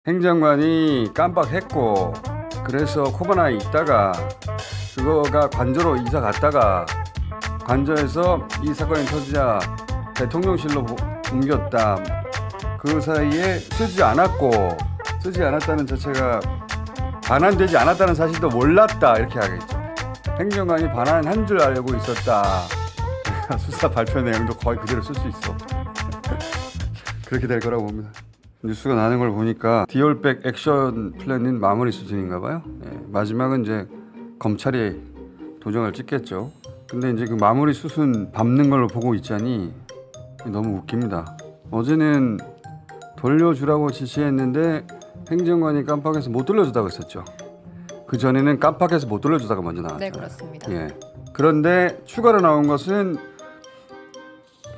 행정관이 깜빡했고 그래서 코바나에 있다가 그거가 관저로 이사 갔다가 관저에서 이 사건이 터지자 대통령실로 옮겼다. 그 사이에 쓰지 않았다는 자체가 반환되지 않았다는 사실도 몰랐다 이렇게 하겠죠. 행정관이 반환한 줄 알고 있었다. 수사 발표 내용도 거의 그대로 쓸 수 있어. 그렇게 될 거라고 봅니다. 뉴스가 나는 걸 보니까 디올백 액션 플랜은 마무리 수준인가 봐요. 마지막은 이제 검찰이 도장을 찍겠죠. 근데 이제 그 마무리 수순 밟는 걸로 보고 있자니 너무 웃깁니다. 어제는 돌려주라고 지시했는데 행정관이 깜빡해서 못 돌려주다고 했었죠. 그 전에는 깜빡해서 못 돌려주다가 먼저 나왔죠. 네, 그렇습니다. 그런데 추가로 나온 것은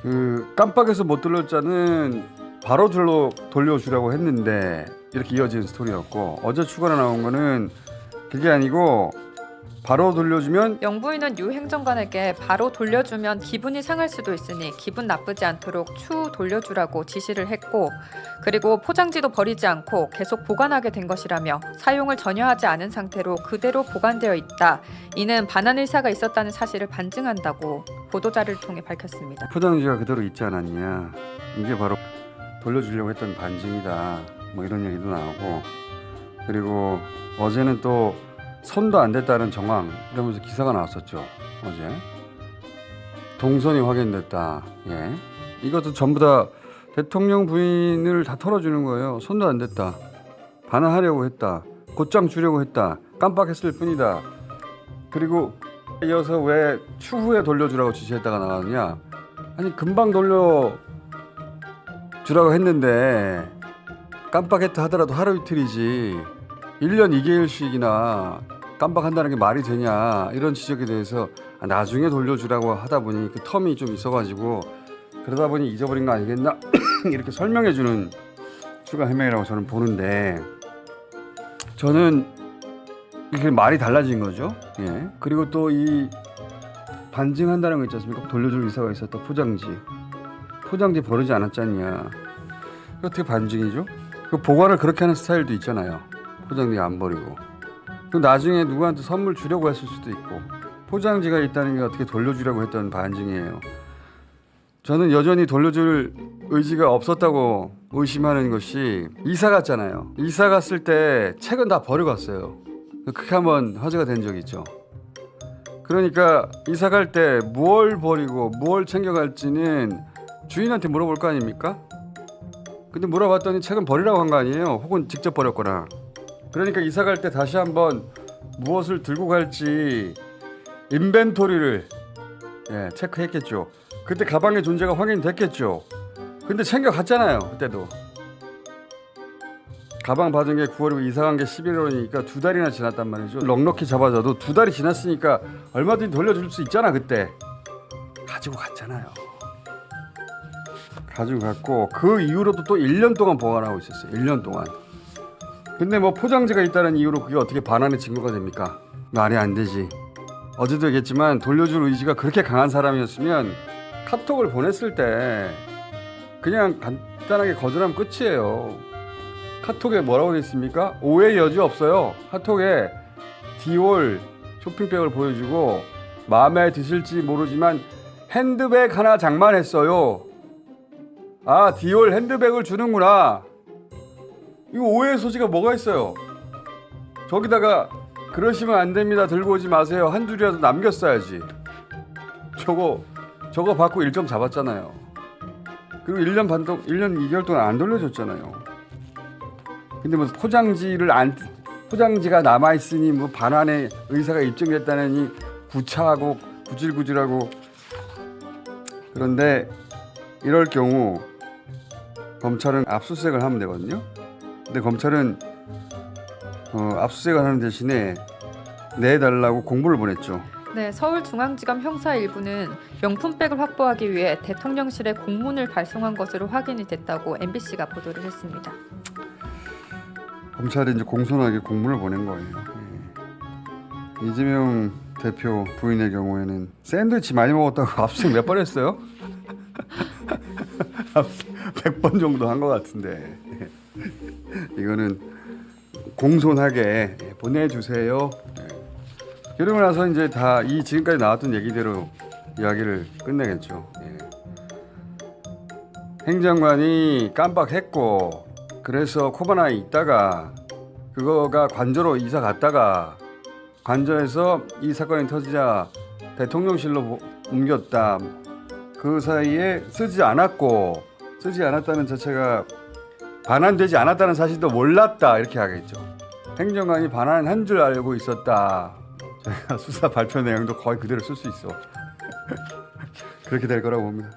그 깜빡해서 못 돌렸자는 바로 돌려주라고 했는데 이렇게 이어진 스토리였고, 어제 추가로 나온 거는 그게 아니고 바로 돌려주면 영부인은 유 행정관에게 바로 돌려주면 기분이 상할 수도 있으니 기분 나쁘지 않도록 추후 돌려주라고 지시를 했고, 그리고 포장지도 버리지 않고 계속 보관하게 된 것이라며 사용을 전혀 하지 않은 상태로 그대로 보관되어 있다. 이는 반환 의사가 있었다는 사실을 반증한다고 보도자료를 통해 밝혔습니다. 포장지가 그대로 있지 않았냐, 이게 바로 돌려주려고 했던 반증이다, 뭐 이런 얘기도 나오고, 그리고 어제는 또 손도 안 댔다는 정황 이러면서 기사가 나왔었죠. 어제 동선이 확인됐다. 이것도 전부 다 대통령 부인을 다 털어주는 거예요. 손도 안 댔다, 반환하려고 했다, 곧장 주려고 했다, 깜빡했을 뿐이다. 그리고 이어서 왜 추후에 돌려주라고 지시했다가 나왔냐, 아니 금방 돌려주라고 했는데 깜빡했다 하더라도 하루 이틀이지 1년 2개월씩이나 깜빡한다는 게 말이 되냐, 이런 지적에 대해서 나중에 돌려주라고 하다 보니 그 텀이 좀 있어가지고 그러다 보니 잊어버린 거 아니겠나 이렇게 설명해주는 추가 해명이라고 저는 보는데, 저는 이게 말이 달라진 거죠. 그리고 또 이 반증한다는 거 있지 않습니까? 돌려줄 의사가 있었다. 포장지 버리지 않았잖냐, 어떻게 반증이죠? 그 보관을 그렇게 하는 스타일도 있잖아요. 포장지 안 버리고. 또 나중에 누구한테 선물 주려고 했을 수도 있고, 포장지가 있다는 게 어떻게 돌려주려고 했던 반증이에요. 저는 여전히 돌려줄 의지가 없었다고 의심하는 것이, 이사 갔잖아요. 이사 갔을 때 책은 다 버리고 갔어요. 그게 한번 화제가 된 적이 있죠. 그러니까 이사 갈 때 무얼 버리고 무얼 챙겨갈지는 주인한테 물어볼 거 아닙니까? 근데 물어봤더니 책은 버리라고 한 거 아니에요. 혹은 직접 버렸거나. 그러니까 이사 갈 때 다시 한번 무엇을 들고 갈지 인벤토리를 체크했겠죠. 그때 가방의 존재가 확인됐겠죠. 근데 챙겨갔잖아요. 그때도 가방 받은 게 9월이고 이사 간 게 11월이니까 2달이나 지났단 말이죠. 넉넉히 잡아줘도 2달이 지났으니까 얼마든지 돌려줄 수 있잖아. 그때 가지고 갔잖아요. 가지고 갔고, 그 이후로도 또 1년 동안 보관하고 있었어요. 1년 동안. 근데 뭐 포장지가 있다는 이유로 그게 어떻게 반환의 증거가 됩니까? 말이 안 되지. 어제도 얘기했지만 돌려줄 의지가 그렇게 강한 사람이었으면 카톡을 보냈을 때 그냥 간단하게 거절하면 끝이에요. 카톡에 뭐라고 돼 있습니까? 오해 여지 없어요. 카톡에 디올 쇼핑백을 보여주고 마음에 드실지 모르지만 핸드백 하나 장만했어요. 아, 디올 핸드백을 주는구나. 이거 오해의 소지가 뭐가 있어요? 저기다가 그러시면 안 됩니다, 들고 오지 마세요, 한 줄이라도 남겼어야지. 저거 받고 일정 잡았잖아요. 그리고 1년 2개월 동안 안 돌려줬잖아요. 근데 뭐 포장지가 남아있으니 뭐 반환의 의사가 입증됐다느니 구차하고 구질구질하고. 그런데 이럴 경우 검찰은 압수수색을 하면 되거든요. 근데 검찰은 압수수색을 하는 대신에 내달라고 공문을 보냈죠. 네, 서울중앙지검 형사 일부는 명품백을 확보하기 위해 대통령실에 공문을 발송한 것으로 확인이 됐다고 MBC가 보도를 했습니다. 검찰이 이제 공손하게 공문을 보낸 거예요. 이재명 대표 부인의 경우에는 샌드위치 많이 먹었다고 압수수색 몇 번 했어요? 100번 정도 한 것 같은데. 이거는 공손하게 보내주세요. 그러고 나서 이제 다 이 지금까지 나왔던 얘기대로 이야기를 끝내겠죠. 행정관이 깜빡했고 그래서 코바나에 있다가 그거가 관저로 이사 갔다가 관저에서 이 사건이 터지자 대통령실로 옮겼다. 그 사이에 쓰지 않았다는 자체가 반환되지 않았다는 사실도 몰랐다 이렇게 하겠죠. 행정관이 반환한 줄 알고 있었다. 저희가 수사 발표 내용도 거의 그대로 쓸 수 있어. 그렇게 될 거라고 봅니다.